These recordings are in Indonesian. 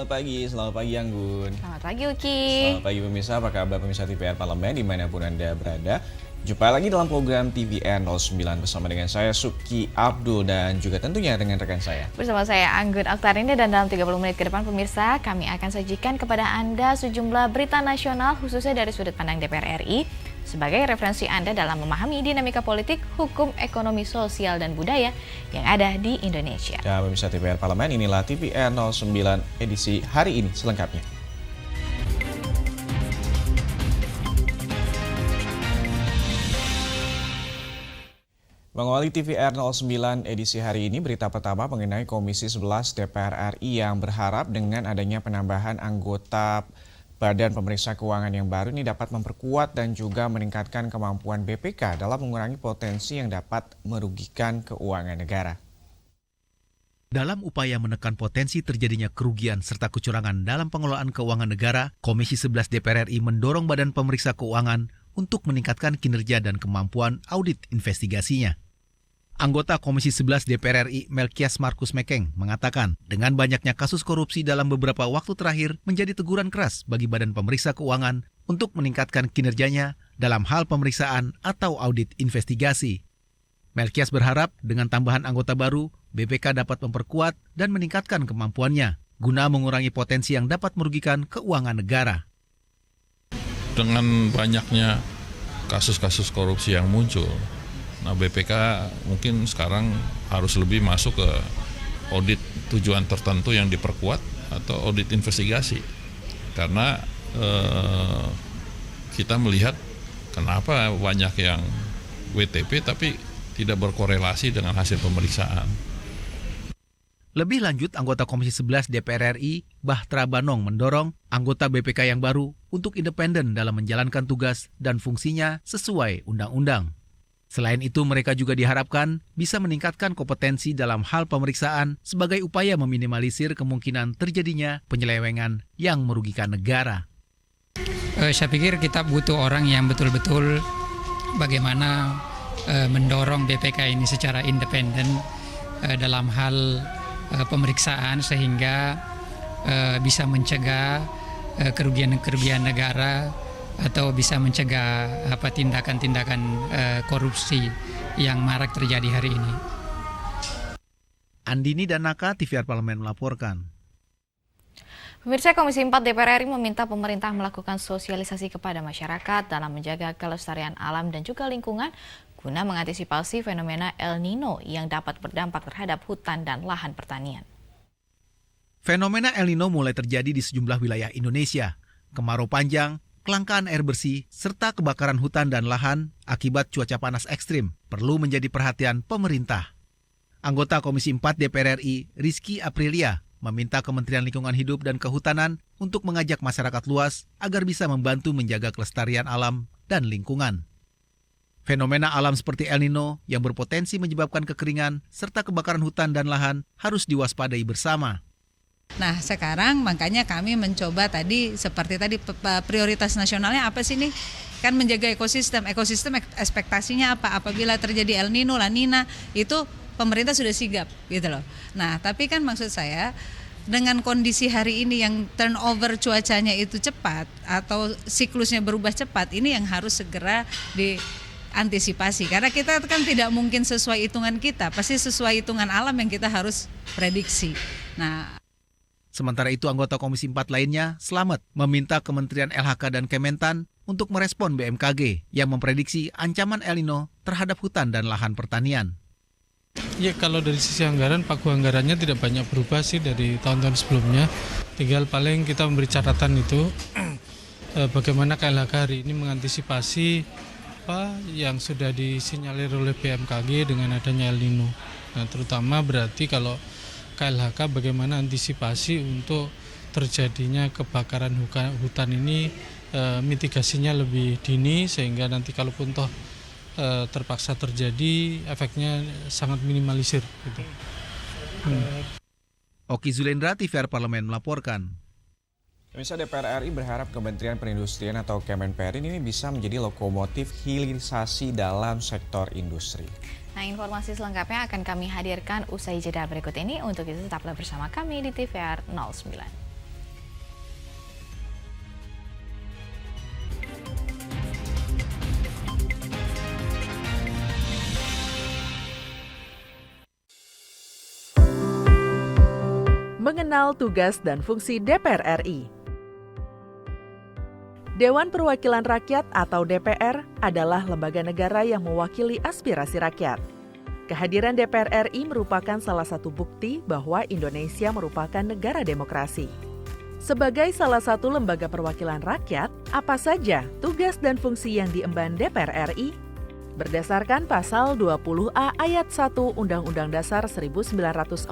Selamat pagi Anggun. Selamat pagi Uki. Selamat pagi pemirsa, apa kabar pemirsa TVR Parlemen dimanapun Anda berada. Jumpa lagi dalam program TVR 09 bersama dengan saya Suki Abdul dan juga tentunya dengan rekan saya. Bersama saya Anggun Oktarini dan dalam 30 menit ke depan pemirsa kami akan sajikan kepada Anda sejumlah berita nasional khususnya dari sudut pandang DPR RI sebagai referensi Anda dalam memahami dinamika politik, hukum, ekonomi, sosial, dan budaya yang ada di Indonesia. Ya pemirsa TVR Parlemen, inilah TVR 09 edisi hari ini selengkapnya. Mengawali TVR 09 edisi hari ini, berita pertama mengenai Komisi 11 DPR RI yang berharap dengan adanya penambahan anggota Badan Pemeriksa Keuangan yang baru ini dapat memperkuat dan juga meningkatkan kemampuan BPK dalam mengurangi potensi yang dapat merugikan keuangan negara. Dalam upaya menekan potensi terjadinya kerugian serta kecurangan dalam pengelolaan keuangan negara, Komisi 11 DPR RI mendorong Badan Pemeriksa Keuangan untuk meningkatkan kinerja dan kemampuan audit investigasinya. Anggota Komisi 11 DPR RI Melkias Markus Mekeng mengatakan dengan banyaknya kasus korupsi dalam beberapa waktu terakhir menjadi teguran keras bagi Badan Pemeriksa Keuangan untuk meningkatkan kinerjanya dalam hal pemeriksaan atau audit investigasi. Melkias berharap dengan tambahan anggota baru, BPK dapat memperkuat dan meningkatkan kemampuannya guna mengurangi potensi yang dapat merugikan keuangan negara. Dengan banyaknya kasus-kasus korupsi yang muncul, nah BPK mungkin sekarang harus lebih masuk ke audit tujuan tertentu yang diperkuat atau audit investigasi. Karena kita melihat kenapa banyak yang WTP tapi tidak berkorelasi dengan hasil pemeriksaan. Lebih lanjut, anggota Komisi 11 DPR RI, Bahtra Banong mendorong anggota BPK yang baru untuk independen dalam menjalankan tugas dan fungsinya sesuai undang-undang. Selain itu, mereka juga diharapkan bisa meningkatkan kompetensi dalam hal pemeriksaan sebagai upaya meminimalisir kemungkinan terjadinya penyelewengan yang merugikan negara. Saya pikir kita butuh orang yang betul-betul bagaimana mendorong BPK ini secara independen dalam hal pemeriksaan sehingga bisa mencegah kerugian-kerugian negara atau bisa mencegah tindakan-tindakan korupsi yang marak terjadi hari ini. Andini Danaka, TVR Parlemen melaporkan. Pemirsa, Komisi 4 DPR RI meminta pemerintah melakukan sosialisasi kepada masyarakat dalam menjaga kelestarian alam dan juga lingkungan guna mengantisipasi fenomena El Nino yang dapat berdampak terhadap hutan dan lahan pertanian. Fenomena El Nino mulai terjadi di sejumlah wilayah Indonesia. Kemarau panjang, kelangkaan air bersih, serta kebakaran hutan dan lahan akibat cuaca panas ekstrim perlu menjadi perhatian pemerintah. Anggota Komisi 4 DPR RI, Rizky Aprilia, meminta Kementerian Lingkungan Hidup dan Kehutanan untuk mengajak masyarakat luas agar bisa membantu menjaga kelestarian alam dan lingkungan. Fenomena alam seperti El Nino yang berpotensi menyebabkan kekeringan serta kebakaran hutan dan lahan harus diwaspadai bersama. Nah sekarang makanya kami mencoba seperti tadi prioritas nasionalnya apa sih nih? Kan menjaga ekosistem ekspektasinya apa? Apabila terjadi El Nino, La Nina itu pemerintah sudah sigap gitu loh. Nah tapi kan maksud saya dengan kondisi hari ini yang turnover cuacanya itu cepat atau siklusnya berubah cepat, ini yang harus segera diantisipasi. Karena kita kan tidak mungkin sesuai hitungan kita, pasti sesuai hitungan alam yang kita harus prediksi. Nah, sementara itu anggota Komisi 4 lainnya, Slamet, meminta Kementerian LHK dan Kementan untuk merespon BMKG yang memprediksi ancaman El Nino terhadap hutan dan lahan pertanian. Ya kalau dari sisi anggaran, pagu anggarannya tidak banyak berubah sih dari tahun-tahun sebelumnya. Tinggal paling kita memberi catatan itu bagaimana KLHK hari ini mengantisipasi apa yang sudah disinyalir oleh BMKG dengan adanya El Nino. Nah, terutama berarti kalau KLHK bagaimana antisipasi untuk terjadinya kebakaran hutan ini, mitigasinya lebih dini sehingga nanti kalaupun toh terpaksa terjadi, efeknya sangat minimalisir gitu. Oki Zulendra, TVR Parlemen melaporkan. Pemirsa, DPR RI berharap Kementerian Perindustrian atau Kemenperin ini bisa menjadi lokomotif hilirisasi dalam sektor industri. Nah, informasi selengkapnya akan kami hadirkan usai jeda berikut ini. Untuk itu tetaplah bersama kami di TVR 09. Mengenal tugas dan fungsi DPR RI. Dewan Perwakilan Rakyat atau DPR adalah lembaga negara yang mewakili aspirasi rakyat. Kehadiran DPR RI merupakan salah satu bukti bahwa Indonesia merupakan negara demokrasi. Sebagai salah satu lembaga perwakilan rakyat, apa saja tugas dan fungsi yang diemban DPR RI? Berdasarkan pasal 20A ayat 1 Undang-Undang Dasar 1945,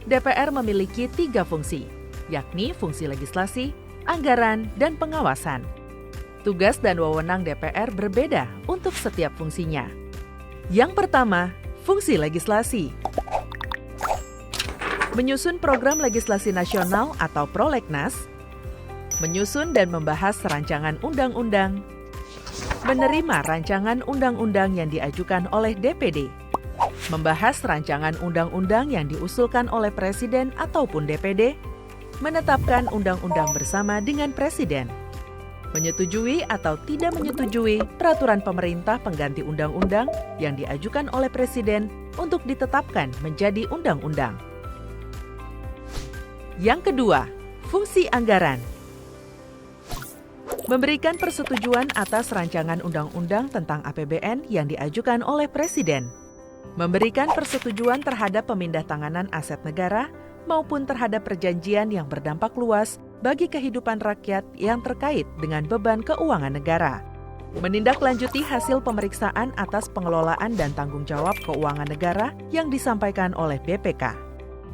DPR memiliki 3 fungsi, yakni fungsi legislasi, anggaran, dan pengawasan. Tugas dan wewenang DPR berbeda untuk setiap fungsinya. Yang pertama, fungsi legislasi. Menyusun program legislasi nasional atau prolegnas, menyusun dan membahas rancangan undang-undang, menerima rancangan undang-undang yang diajukan oleh DPD, membahas rancangan undang-undang yang diusulkan oleh Presiden ataupun DPD, menetapkan undang-undang bersama dengan Presiden, menyetujui atau tidak menyetujui peraturan pemerintah pengganti undang-undang yang diajukan oleh Presiden untuk ditetapkan menjadi undang-undang. Yang kedua, fungsi anggaran. Memberikan persetujuan atas rancangan undang-undang tentang APBN yang diajukan oleh Presiden. Memberikan persetujuan terhadap pemindah-tanganan aset negara maupun terhadap perjanjian yang berdampak luas bagi kehidupan rakyat yang terkait dengan beban keuangan negara. Menindaklanjuti hasil pemeriksaan atas pengelolaan dan tanggung jawab keuangan negara yang disampaikan oleh BPK.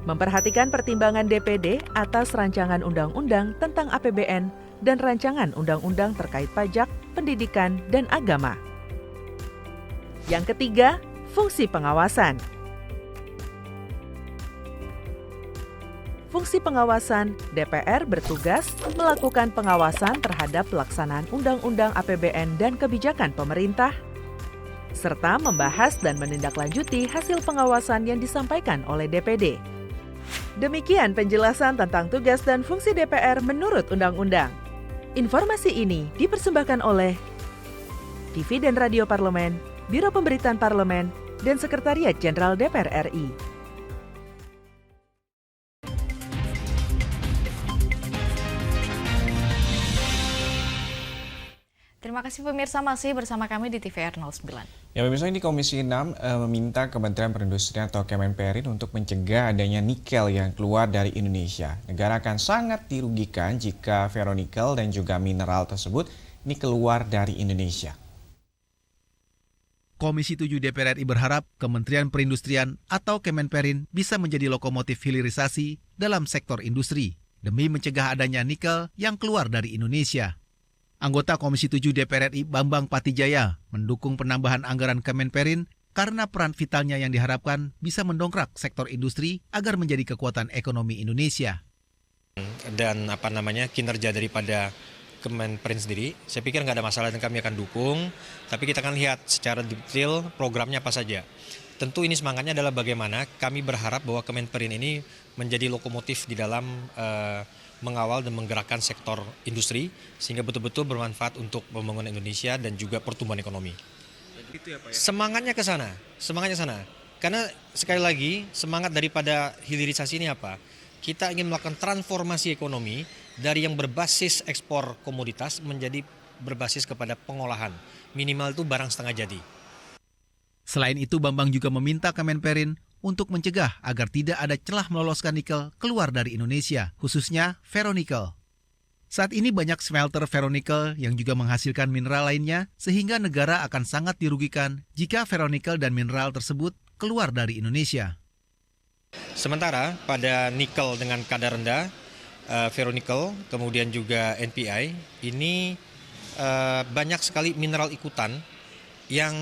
Memperhatikan pertimbangan DPD atas rancangan undang-undang tentang APBN dan rancangan undang-undang terkait pajak, pendidikan, dan agama. Yang ketiga, fungsi pengawasan. Fungsi pengawasan, DPR bertugas melakukan pengawasan terhadap pelaksanaan undang-undang APBN dan kebijakan pemerintah, serta membahas dan menindaklanjuti hasil pengawasan yang disampaikan oleh DPD. Demikian penjelasan tentang tugas dan fungsi DPR menurut undang-undang. Informasi ini dipersembahkan oleh TV dan Radio Parlemen, Biro Pemberitaan Parlemen, dan Sekretariat Jenderal DPR RI. Terima kasih pemirsa masih bersama kami di TVR 09. Ya pemirsa, ini Komisi 6 meminta Kementerian Perindustrian atau Kemenperin untuk mencegah adanya nikel yang keluar dari Indonesia. Negara akan sangat dirugikan jika ferronikel dan juga mineral tersebut ini keluar dari Indonesia. Komisi 7 DPR RI berharap Kementerian Perindustrian atau Kemenperin bisa menjadi lokomotif hilirisasi dalam sektor industri demi mencegah adanya nikel yang keluar dari Indonesia. Anggota Komisi 7 DPR RI Bambang Patijaya mendukung penambahan anggaran Kemenperin karena peran vitalnya yang diharapkan bisa mendongkrak sektor industri agar menjadi kekuatan ekonomi Indonesia. Dan kinerja daripada Kemenperin sendiri, saya pikir nggak ada masalah dan kami akan dukung, tapi kita akan lihat secara detail programnya apa saja. Tentu ini semangatnya adalah bagaimana kami berharap bahwa Kemenperin ini menjadi lokomotif di dalam mengawal dan menggerakkan sektor industri sehingga betul-betul bermanfaat untuk pembangunan Indonesia dan juga pertumbuhan ekonomi. Semangatnya ke sana, Karena sekali lagi semangat daripada hilirisasi ini apa? Kita ingin melakukan transformasi ekonomi dari yang berbasis ekspor komoditas menjadi berbasis kepada pengolahan. Minimal itu barang setengah jadi. Selain itu, Bambang juga meminta Kemenperin untuk mencegah agar tidak ada celah meloloskan nikel keluar dari Indonesia, khususnya ferronikel. Saat ini banyak smelter ferronikel yang juga menghasilkan mineral lainnya, sehingga negara akan sangat dirugikan jika ferronikel dan mineral tersebut keluar dari Indonesia. Sementara pada nikel dengan kadar rendah, ferronikel, kemudian juga NPI, ini banyak sekali mineral ikutan yang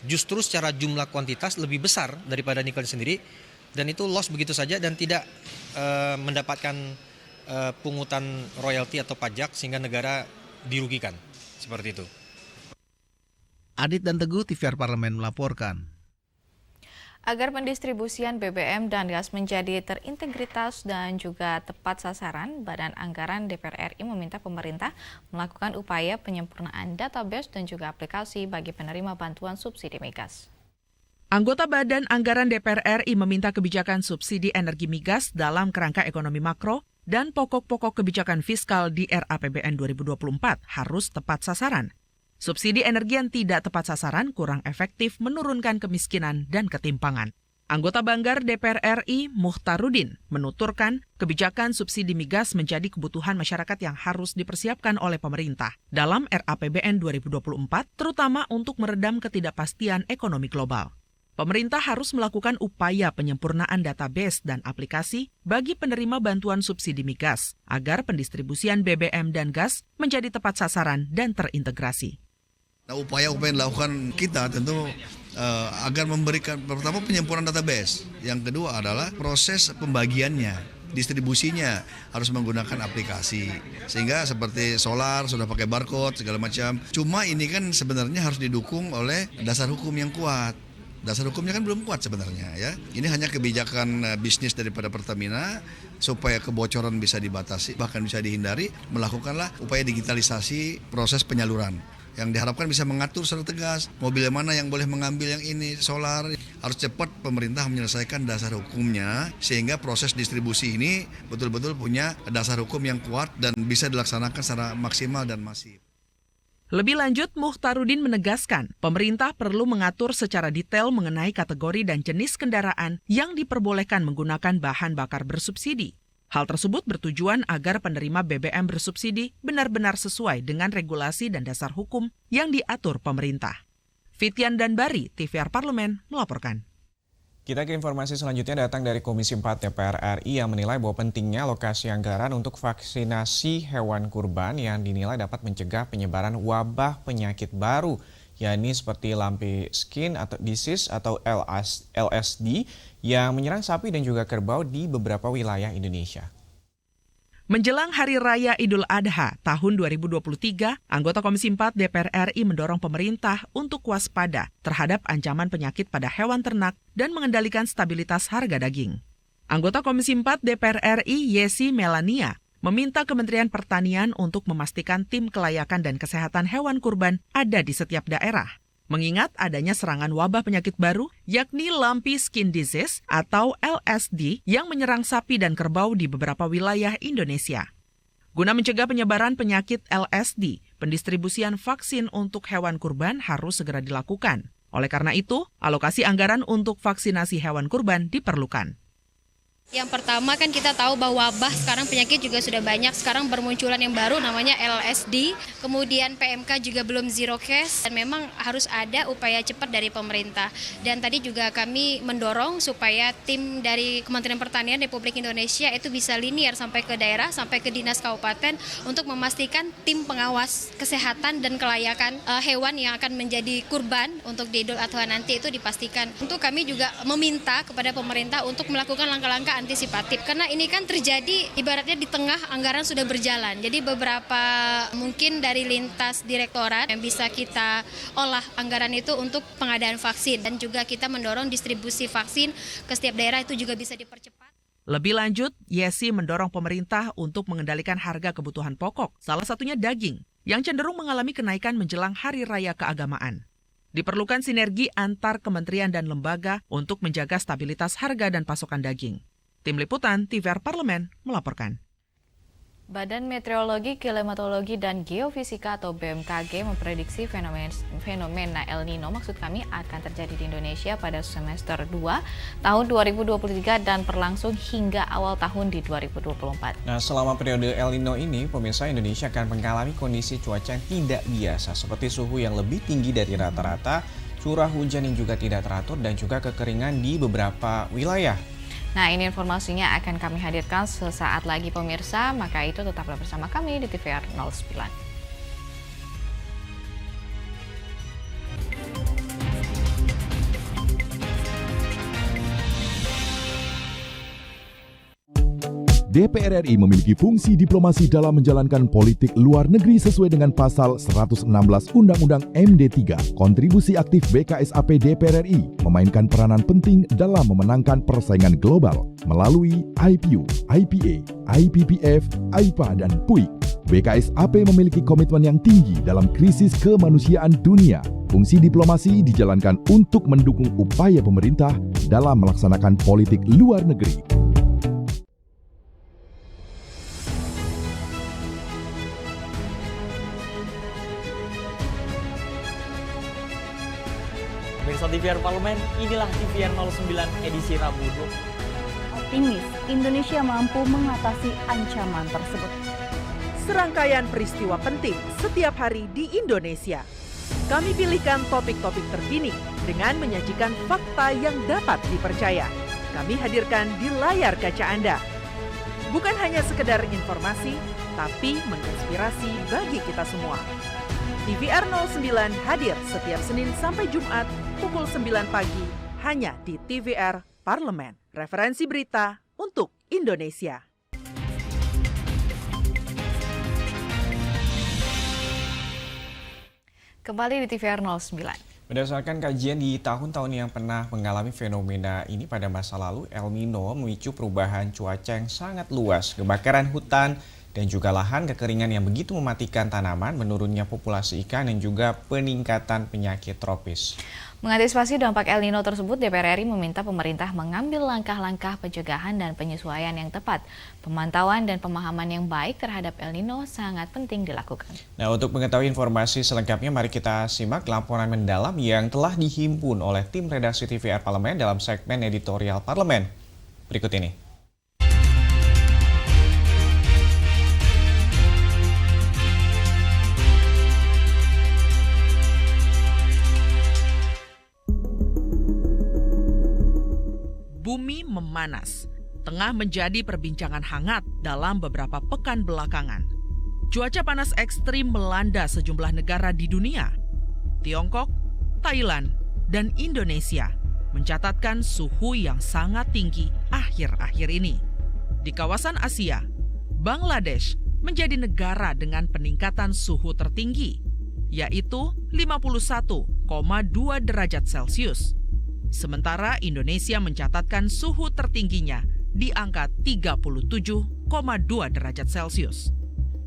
justru secara jumlah kuantitas lebih besar daripada nikel sendiri, dan itu loss begitu saja dan tidak mendapatkan pungutan royalti atau pajak sehingga negara dirugikan, seperti itu. Adit dan Teguh, TVR Parlemen melaporkan. Agar pendistribusian BBM dan gas menjadi terintegritas dan juga tepat sasaran, Badan Anggaran DPR RI meminta pemerintah melakukan upaya penyempurnaan database dan juga aplikasi bagi penerima bantuan subsidi migas. Anggota Badan Anggaran DPR RI meminta kebijakan subsidi energi migas dalam kerangka ekonomi makro dan pokok-pokok kebijakan fiskal di RAPBN 2024 harus tepat sasaran. Subsidi energi yang tidak tepat sasaran kurang efektif menurunkan kemiskinan dan ketimpangan. Anggota Banggar DPR RI Muhtarudin menuturkan kebijakan subsidi migas menjadi kebutuhan masyarakat yang harus dipersiapkan oleh pemerintah dalam RAPBN 2024, terutama untuk meredam ketidakpastian ekonomi global. Pemerintah harus melakukan upaya penyempurnaan database dan aplikasi bagi penerima bantuan subsidi migas agar pendistribusian BBM dan gas menjadi tepat sasaran dan terintegrasi. Nah, upaya-upaya yang dilakukan kita tentu agar memberikan pertama penyempurnaan database, yang kedua adalah proses pembagiannya, distribusinya harus menggunakan aplikasi sehingga seperti solar sudah pakai barcode segala macam. Cuma ini kan sebenarnya harus didukung oleh dasar hukum yang kuat. Dasar hukumnya kan belum kuat sebenarnya ya. Ini hanya kebijakan bisnis daripada Pertamina supaya kebocoran bisa dibatasi bahkan bisa dihindari, melakukanlah upaya digitalisasi proses penyaluran. Yang diharapkan bisa mengatur secara tegas mobil mana yang boleh mengambil yang ini, solar. Harus cepat pemerintah menyelesaikan dasar hukumnya sehingga proses distribusi ini betul-betul punya dasar hukum yang kuat dan bisa dilaksanakan secara maksimal dan masif. Lebih lanjut, Muhtarudin menegaskan pemerintah perlu mengatur secara detail mengenai kategori dan jenis kendaraan yang diperbolehkan menggunakan bahan bakar bersubsidi. Hal tersebut bertujuan agar penerima BBM bersubsidi benar-benar sesuai dengan regulasi dan dasar hukum yang diatur pemerintah. Fityan Danbari, TVR Parlemen, melaporkan. Kita ke informasi selanjutnya datang dari Komisi 4 DPR RI yang menilai bahwa pentingnya alokasi anggaran untuk vaksinasi hewan kurban yang dinilai dapat mencegah penyebaran wabah penyakit baru, yakni seperti lumpy skin atau disease atau LSD yang menyerang sapi dan juga kerbau di beberapa wilayah Indonesia. Menjelang Hari Raya Idul Adha tahun 2023, anggota Komisi 4 DPR RI mendorong pemerintah untuk waspada terhadap ancaman penyakit pada hewan ternak dan mengendalikan stabilitas harga daging. Anggota Komisi 4 DPR RI Yesi Melania meminta Kementerian Pertanian untuk memastikan tim kelayakan dan kesehatan hewan kurban ada di setiap daerah. Mengingat adanya serangan wabah penyakit baru, yakni lumpy skin disease atau LSD yang menyerang sapi dan kerbau di beberapa wilayah Indonesia. Guna mencegah penyebaran penyakit LSD, pendistribusian vaksin untuk hewan kurban harus segera dilakukan. Oleh karena itu, alokasi anggaran untuk vaksinasi hewan kurban diperlukan. Yang pertama kan kita tahu bahwa wabah sekarang penyakit juga sudah banyak. Sekarang bermunculan yang baru namanya LSD. Kemudian PMK juga belum zero case. Dan memang harus ada upaya cepat dari pemerintah. Dan tadi juga kami mendorong supaya tim dari Kementerian Pertanian Republik Indonesia itu bisa linear sampai ke daerah, sampai ke dinas kabupaten untuk memastikan tim pengawas kesehatan dan kelayakan hewan yang akan menjadi kurban untuk di Idul Adha nanti itu dipastikan. Untuk kami juga meminta kepada pemerintah untuk melakukan langkah-langkah antisipatif karena ini kan terjadi ibaratnya di tengah anggaran sudah berjalan. Jadi beberapa mungkin dari lintas direktorat yang bisa kita olah anggaran itu untuk pengadaan vaksin dan juga kita mendorong distribusi vaksin ke setiap daerah itu juga bisa dipercepat. Lebih lanjut, Yesi mendorong pemerintah untuk mengendalikan harga kebutuhan pokok, salah satunya daging, yang cenderung mengalami kenaikan menjelang Hari Raya Keagamaan. Diperlukan sinergi antar kementerian dan lembaga untuk menjaga stabilitas harga dan pasokan daging. Tim Liputan TVR Parlemen melaporkan. Badan Meteorologi, Klimatologi, dan Geofisika atau BMKG memprediksi fenomena El Nino maksud kami akan terjadi di Indonesia pada semester 2 tahun 2023 dan berlangsung hingga awal tahun di 2024. Nah, selama periode El Nino ini, pemirsa, Indonesia akan mengalami kondisi cuaca yang tidak biasa seperti suhu yang lebih tinggi dari rata-rata, curah hujan yang juga tidak teratur, dan juga kekeringan di beberapa wilayah. Nah, ini informasinya akan kami hadirkan sesaat lagi pemirsa, maka itu tetaplah bersama kami di TVR 09. DPR RI memiliki fungsi diplomasi dalam menjalankan politik luar negeri sesuai dengan pasal 116 Undang-Undang MD 3. Kontribusi aktif BKSAP DPR RI memainkan peranan penting dalam memenangkan persaingan global melalui IPU, IPA, IPPF, AIPA, dan PUIK. BKSAP memiliki komitmen yang tinggi dalam krisis kemanusiaan dunia Fungsi diplomasi dijalankan untuk mendukung upaya pemerintah dalam melaksanakan politik luar negeri. Pemirsa TVR Parlemen, inilah TVR 09 edisi Rabu 20. Optimis Indonesia mampu mengatasi ancaman tersebut. Serangkaian peristiwa penting setiap hari di Indonesia. Kami pilihkan topik-topik terkini dengan menyajikan fakta yang dapat dipercaya. Kami hadirkan di layar kaca Anda. Bukan hanya sekedar informasi, tapi menginspirasi bagi kita semua. TVR 09 hadir setiap Senin sampai Jumat pukul 9 pagi hanya di TVR Parlemen. Referensi berita untuk Indonesia. Kembali di TVR 09. Berdasarkan kajian di tahun-tahun yang pernah mengalami fenomena ini pada masa lalu, El Nino memicu perubahan cuaca yang sangat luas, kebakaran hutan, dan juga lahan, kekeringan yang begitu mematikan tanaman, menurunnya populasi ikan, dan juga peningkatan penyakit tropis. Mengantisipasi dampak El Nino tersebut, DPR RI meminta pemerintah mengambil langkah-langkah pencegahan dan penyesuaian yang tepat. Pemantauan dan pemahaman yang baik terhadap El Nino sangat penting dilakukan. Nah, untuk mengetahui informasi selengkapnya, mari kita simak laporan mendalam yang telah dihimpun oleh tim redaksi TVR Parlemen dalam segmen editorial Parlemen. Berikut ini. Bumi memanas, tengah menjadi perbincangan hangat dalam beberapa pekan belakangan. Cuaca panas ekstrim melanda sejumlah negara di dunia. Tiongkok, Thailand, dan Indonesia mencatatkan suhu yang sangat tinggi akhir-akhir ini. Di kawasan Asia, Bangladesh menjadi negara dengan peningkatan suhu tertinggi, yaitu 51,2 derajat Celcius. Sementara Indonesia mencatatkan suhu tertingginya di angka 37,2 derajat Celcius.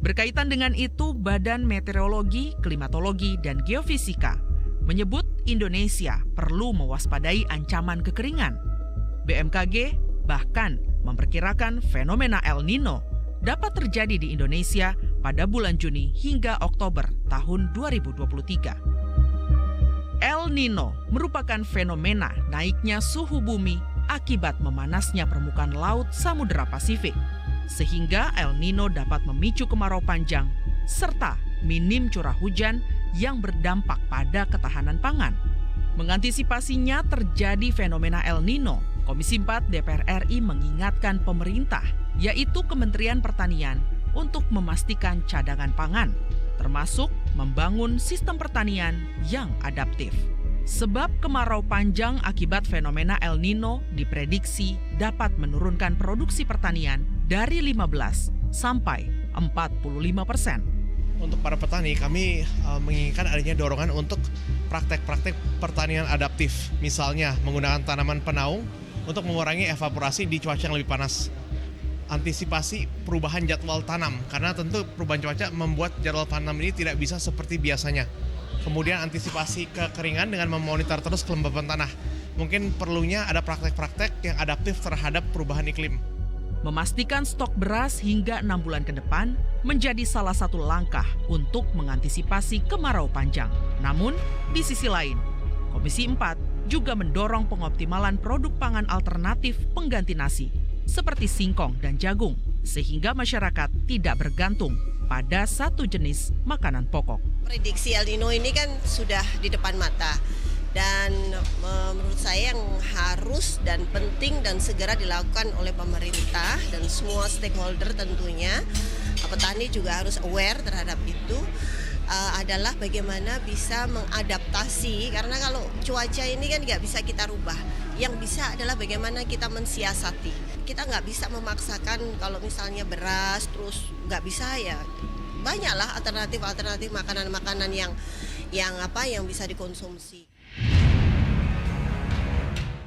Berkaitan dengan itu, Badan Meteorologi, Klimatologi, dan Geofisika menyebut Indonesia perlu mewaspadai ancaman kekeringan. BMKG bahkan memperkirakan fenomena El Nino dapat terjadi di Indonesia pada bulan Juni hingga Oktober tahun 2023. El Nino merupakan fenomena naiknya suhu bumi akibat memanasnya permukaan laut Samudra Pasifik, sehingga El Nino dapat memicu kemarau panjang serta minim curah hujan yang berdampak pada ketahanan pangan. Mengantisipasinya terjadi fenomena El Nino, Komisi 4 DPR RI mengingatkan pemerintah, yaitu Kementerian Pertanian, untuk memastikan cadangan pangan, termasuk membangun sistem pertanian yang adaptif. Sebab kemarau panjang akibat fenomena El Nino diprediksi dapat menurunkan produksi pertanian dari 15 sampai 45%. Untuk para petani, kami menginginkan adanya dorongan untuk praktek-praktek pertanian adaptif. Misalnya menggunakan tanaman penaung untuk mengurangi evaporasi di cuaca yang lebih panas. Antisipasi perubahan jadwal tanam, karena tentu perubahan cuaca membuat jadwal tanam ini tidak bisa seperti biasanya. Kemudian antisipasi kekeringan dengan memonitor terus kelembaban tanah. Mungkin perlunya ada praktek-praktek yang adaptif terhadap perubahan iklim. Memastikan stok beras hingga 6 bulan ke depan menjadi salah satu langkah untuk mengantisipasi kemarau panjang. Namun, di sisi lain, Komisi 4 juga mendorong pengoptimalan produk pangan alternatif pengganti nasi, seperti singkong dan jagung, sehingga masyarakat tidak bergantung pada satu jenis makanan pokok. Prediksi El Nino ini kan sudah di depan mata, dan menurut saya yang harus dan penting dan segera dilakukan oleh pemerintah dan semua stakeholder tentunya, petani juga harus aware terhadap itu, adalah bagaimana bisa mengadaptasi, karena kalau cuaca ini kan nggak bisa kita rubah. Yang bisa adalah bagaimana kita mensiasati. Kita nggak bisa memaksakan kalau misalnya beras terus nggak bisa, ya banyaklah alternatif makanan-makanan yang bisa dikonsumsi.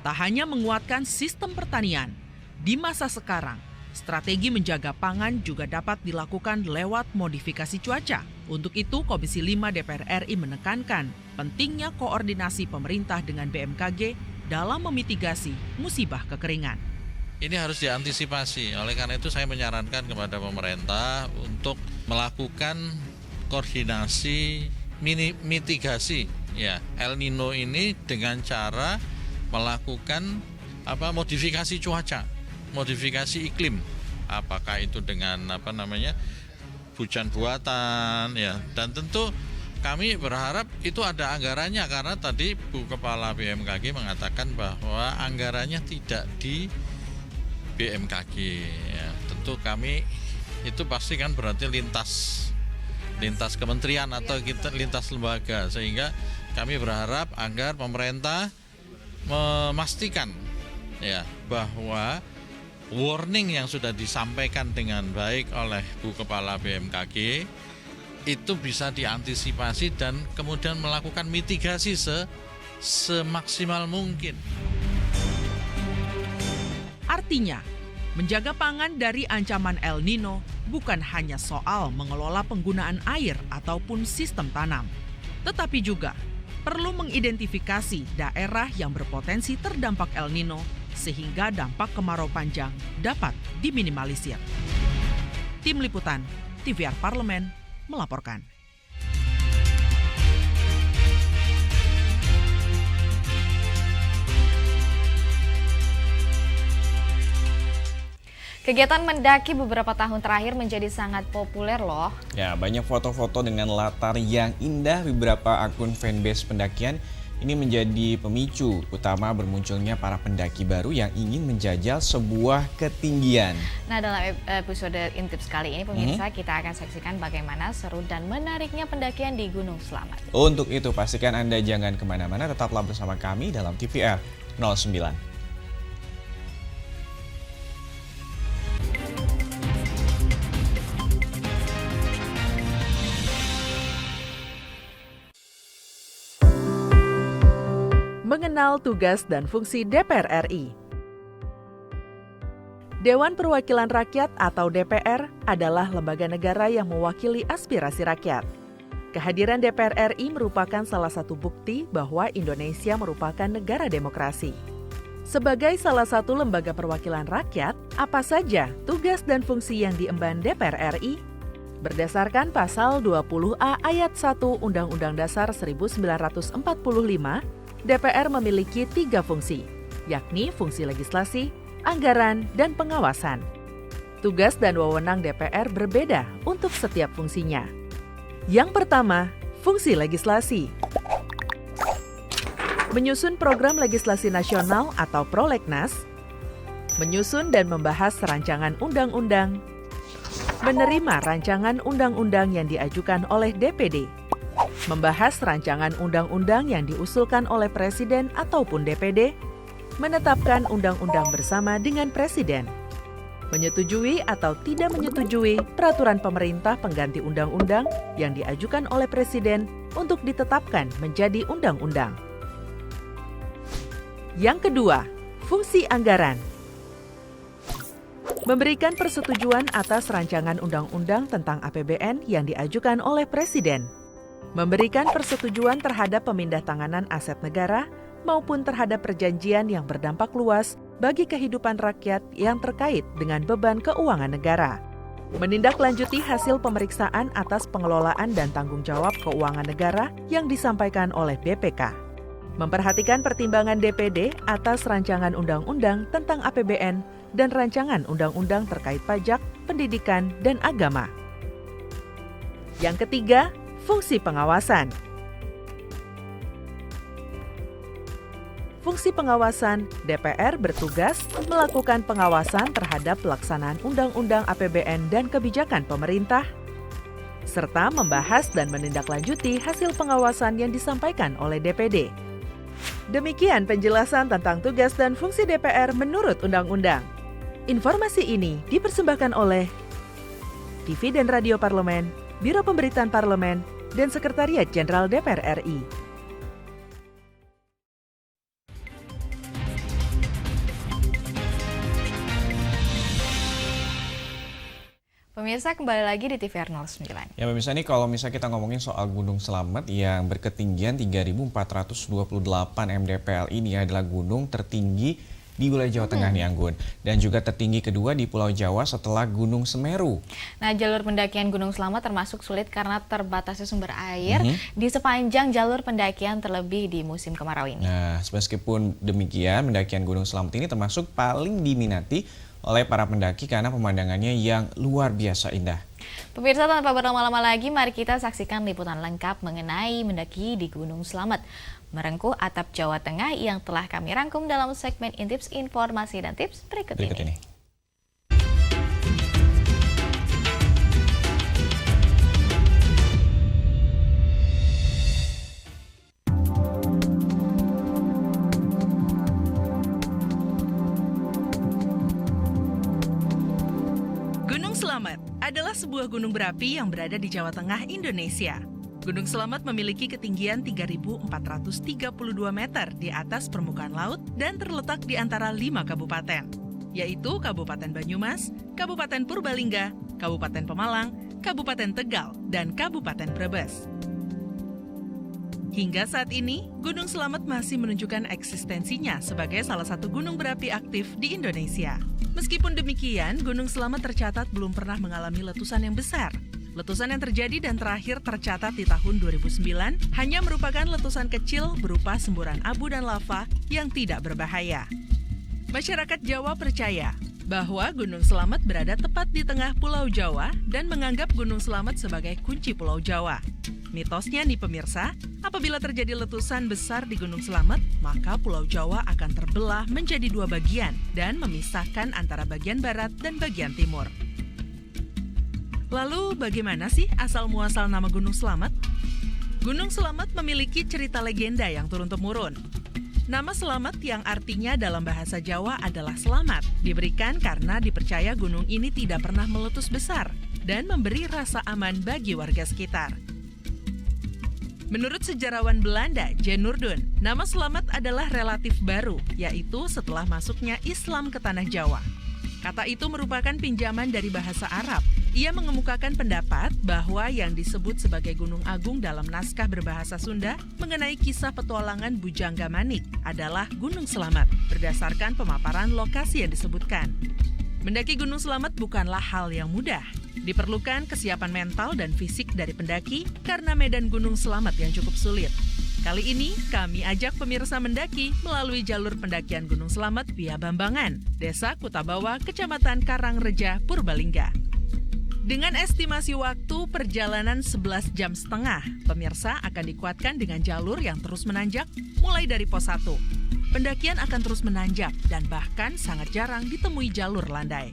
Tak hanya menguatkan sistem pertanian, di masa sekarang Strategi menjaga pangan juga dapat dilakukan lewat modifikasi cuaca. Untuk itu, Komisi 5 DPR RI menekankan pentingnya koordinasi pemerintah dengan BMKG dalam memitigasi musibah kekeringan. Ini harus diantisipasi. Oleh karena itu saya menyarankan kepada pemerintah untuk melakukan koordinasi mitigasi ya El Nino ini dengan cara melakukan modifikasi cuaca, modifikasi iklim. Apakah itu dengan hujan buatan ya, dan tentu kami berharap itu ada anggarannya, karena tadi Bu Kepala BMKG mengatakan bahwa anggarannya tidak di BMKG ya. Tentu kami itu pasti kan berarti lintas kementerian atau lintas lembaga, sehingga kami berharap agar pemerintah memastikan ya bahwa warning yang sudah disampaikan dengan baik oleh Bu Kepala BMKG itu bisa diantisipasi dan kemudian melakukan mitigasi semaksimal mungkin. Artinya, menjaga pangan dari ancaman El Nino bukan hanya soal mengelola penggunaan air ataupun sistem tanam, tetapi juga perlu mengidentifikasi daerah yang berpotensi terdampak El Nino sehingga dampak kemarau panjang dapat diminimalisir. Tim Liputan, TVR Parlemen, melaporkan. Kegiatan mendaki beberapa tahun terakhir menjadi sangat populer loh. Ya, banyak foto-foto dengan latar yang indah di beberapa akun fanbase pendakian. Ini menjadi pemicu utama bermunculnya para pendaki baru yang ingin menjajal sebuah ketinggian. Nah, dalam episode Intips kali ini pemirsa kita akan saksikan bagaimana seru dan menariknya pendakian di Gunung Slamet. Untuk itu pastikan Anda jangan kemana-mana, tetaplah bersama kami dalam TVR 09. Mengenal tugas dan fungsi DPR RI. Dewan Perwakilan Rakyat atau DPR adalah lembaga negara yang mewakili aspirasi rakyat. Kehadiran DPR RI merupakan salah satu bukti bahwa Indonesia merupakan negara demokrasi. Sebagai salah satu lembaga perwakilan rakyat, apa saja tugas dan fungsi yang diemban DPR RI? Berdasarkan pasal 20A ayat 1 Undang-Undang Dasar 1945, DPR memiliki 3 fungsi, yakni fungsi legislasi, anggaran, dan pengawasan. Tugas dan wewenang DPR berbeda untuk setiap fungsinya. Yang pertama, fungsi legislasi. Menyusun program legislasi nasional atau prolegnas, menyusun dan membahas rancangan undang-undang, menerima rancangan undang-undang yang diajukan oleh DPD, membahas rancangan undang-undang yang diusulkan oleh Presiden ataupun DPD, menetapkan undang-undang bersama dengan Presiden, menyetujui atau tidak menyetujui peraturan pemerintah pengganti undang-undang yang diajukan oleh Presiden untuk ditetapkan menjadi undang-undang. Yang kedua, fungsi anggaran. Memberikan persetujuan atas rancangan undang-undang tentang APBN yang diajukan oleh Presiden. Memberikan persetujuan terhadap pemindahntanganan aset negara maupun terhadap perjanjian yang berdampak luas bagi kehidupan rakyat yang terkait dengan beban keuangan negara. Menindaklanjuti hasil pemeriksaan atas pengelolaan dan tanggung jawab keuangan negara yang disampaikan oleh BPK. Memperhatikan pertimbangan DPD atas rancangan undang-undang tentang APBN dan rancangan undang-undang terkait pajak, pendidikan, dan agama. Yang ketiga, fungsi pengawasan. Fungsi pengawasan, DPR bertugas melakukan pengawasan terhadap pelaksanaan Undang-Undang APBN dan kebijakan pemerintah, serta membahas dan menindaklanjuti hasil pengawasan yang disampaikan oleh DPD. Demikian penjelasan tentang tugas dan fungsi DPR menurut Undang-Undang. Informasi ini dipersembahkan oleh TV dan Radio Parlemen, Biro Pemberitaan Parlemen, dan Sekretariat Jenderal DPR RI. Pemirsa, kembali lagi di TVR 09. Ya pemirsa, ini kalau misalnya kita ngomongin soal Gunung Slamet yang berketinggian 3.428 mdpl ini adalah gunung tertinggi di wilayah Jawa Tengah nih Anggun. Dan juga tertinggi kedua di Pulau Jawa setelah Gunung Semeru. Nah, jalur pendakian Gunung Slamet termasuk sulit karena terbatasnya sumber air di sepanjang jalur pendakian terlebih di musim kemarau ini. Nah, meskipun demikian, pendakian Gunung Slamet ini termasuk paling diminati oleh para pendaki karena pemandangannya yang luar biasa indah. Pemirsa, tanpa berlama-lama lagi, mari kita saksikan liputan lengkap mengenai mendaki di Gunung Slamet. Merengkuh atap Jawa Tengah yang telah kami rangkum dalam segmen Intips Informasi dan Tips berikut ini. Gunung Slamet adalah sebuah gunung berapi yang berada di Jawa Tengah, Indonesia. Gunung Slamet memiliki ketinggian 3.432 meter di atas permukaan laut dan terletak di antara 5 kabupaten, yaitu Kabupaten Banyumas, Kabupaten Purbalingga, Kabupaten Pemalang, Kabupaten Tegal, dan Kabupaten Brebes. Hingga saat ini, Gunung Slamet masih menunjukkan eksistensinya sebagai salah satu gunung berapi aktif di Indonesia. Meskipun demikian, Gunung Slamet tercatat belum pernah mengalami letusan yang besar. Letusan yang terjadi dan terakhir tercatat di tahun 2009 hanya merupakan letusan kecil berupa semburan abu dan lava yang tidak berbahaya. Masyarakat Jawa percaya bahwa Gunung Slamet berada tepat di tengah Pulau Jawa dan menganggap Gunung Slamet sebagai kunci Pulau Jawa. Mitosnya nih pemirsa, apabila terjadi letusan besar di Gunung Slamet, maka Pulau Jawa akan terbelah menjadi 2 bagian dan memisahkan antara bagian barat dan bagian timur. Lalu bagaimana sih asal-muasal nama Gunung Slamet? Gunung Slamet memiliki cerita legenda yang turun-temurun. Nama Slamet yang artinya dalam bahasa Jawa adalah selamat, diberikan karena dipercaya gunung ini tidak pernah meletus besar dan memberi rasa aman bagi warga sekitar. Menurut sejarawan Belanda, Jan Noorden, nama Slamet adalah relatif baru, yaitu setelah masuknya Islam ke tanah Jawa. Kata itu merupakan pinjaman dari bahasa Arab. Ia mengemukakan pendapat bahwa yang disebut sebagai Gunung Agung dalam naskah berbahasa Sunda mengenai kisah petualangan Bujangga Manik adalah Gunung Slamet, berdasarkan pemaparan lokasi yang disebutkan. Mendaki Gunung Slamet bukanlah hal yang mudah. Diperlukan kesiapan mental dan fisik dari pendaki karena medan Gunung Slamet yang cukup sulit. Kali ini, kami ajak pemirsa mendaki melalui jalur pendakian Gunung Slamet via Bambangan, Desa Kutabawa, Kecamatan Karangreja, Purbalingga. Dengan estimasi waktu perjalanan 11,5 jam, pemirsa akan dikuatkan dengan jalur yang terus menanjak mulai dari pos 1. Pendakian akan terus menanjak dan bahkan sangat jarang ditemui jalur landai.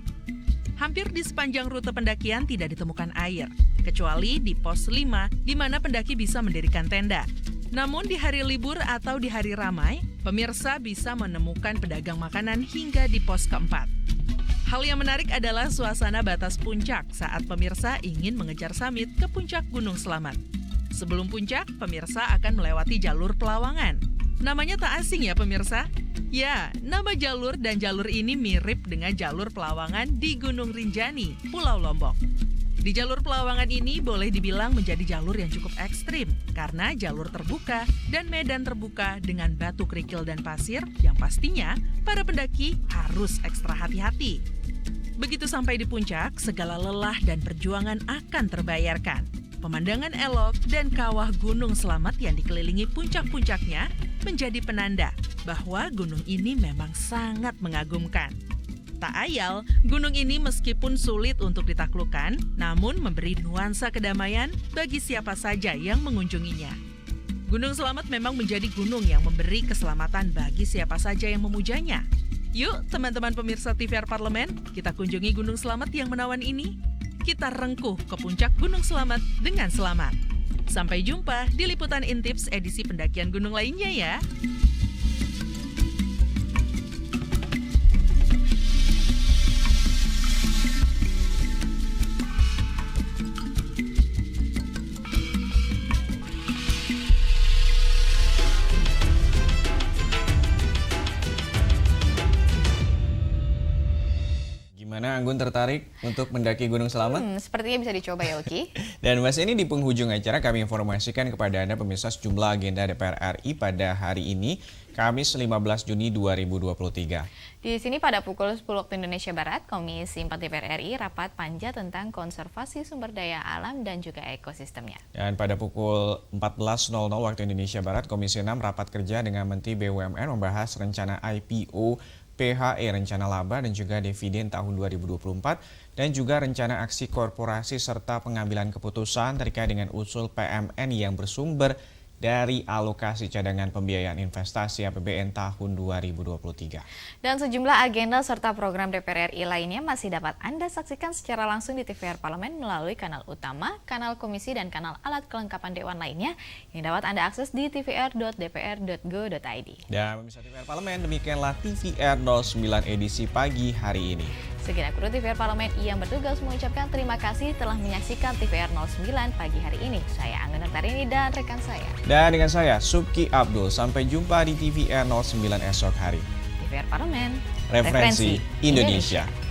Hampir di sepanjang rute pendakian tidak ditemukan air, kecuali di pos 5 di mana pendaki bisa mendirikan tenda. Namun di hari libur atau di hari ramai, pemirsa bisa menemukan pedagang makanan hingga di pos keempat. Hal yang menarik adalah suasana batas puncak saat pemirsa ingin mengejar summit ke puncak Gunung Slamet. Sebelum puncak, pemirsa akan melewati jalur Pelawangan. Namanya tak asing ya pemirsa? Ya, nama jalur dan jalur ini mirip dengan jalur Pelawangan di Gunung Rinjani, Pulau Lombok. Di jalur Pelawangan ini boleh dibilang menjadi jalur yang cukup ekstrim karena jalur terbuka dan medan terbuka dengan batu kerikil dan pasir yang pastinya para pendaki harus ekstra hati-hati. Begitu sampai di puncak, segala lelah dan perjuangan akan terbayarkan. Pemandangan elok dan kawah Gunung Slamet yang dikelilingi puncak-puncaknya menjadi penanda bahwa gunung ini memang sangat mengagumkan. Tak ayal, gunung ini meskipun sulit untuk ditaklukkan, namun memberi nuansa kedamaian bagi siapa saja yang mengunjunginya. Gunung Slamet memang menjadi gunung yang memberi keselamatan bagi siapa saja yang memujanya. Yuk teman-teman pemirsa TVR Parlemen, kita kunjungi Gunung Slamet yang menawan ini. Kita rengkuh ke puncak Gunung Slamet dengan selamat. Sampai jumpa di Liputan Intips edisi pendakian gunung lainnya ya. Gimana Anggun, tertarik untuk mendaki Gunung Selamat? Sepertinya bisa dicoba ya Uki. Dan Mas, ini di penghujung acara kami informasikan kepada Anda pemirsa sejumlah agenda DPR RI pada hari ini, Kamis 15 Juni 2023. Di sini pada pukul 10 waktu Indonesia Barat, Komisi 4 DPR RI rapat panja tentang konservasi sumber daya alam dan juga ekosistemnya. Dan pada pukul 14.00 waktu Indonesia Barat, Komisi 6 rapat kerja dengan Menteri BUMN membahas rencana IPO PHE, rencana laba dan juga dividen tahun 2024, dan juga rencana aksi korporasi serta pengambilan keputusan terkait dengan usul PMN yang bersumber dari alokasi cadangan pembiayaan investasi APBN tahun 2023. Dan sejumlah agenda serta program DPR RI lainnya masih dapat Anda saksikan secara langsung di TVR Parlemen melalui kanal utama, kanal komisi, dan kanal alat kelengkapan Dewan lainnya yang dapat Anda akses di tvr.dpr.go.id. Dan pemirsa TVR Parlemen, demikianlah TVR 09 edisi pagi hari ini. Segenap kru TVR Parlemen yang bertugas mengucapkan terima kasih telah menyaksikan TVR 09 pagi hari ini. Saya Anggun Aktarini dan rekan saya. Dan dengan saya, Subki Abdul. Sampai jumpa di TVR 09 esok hari. TVR Parlemen, Referensi Indonesia.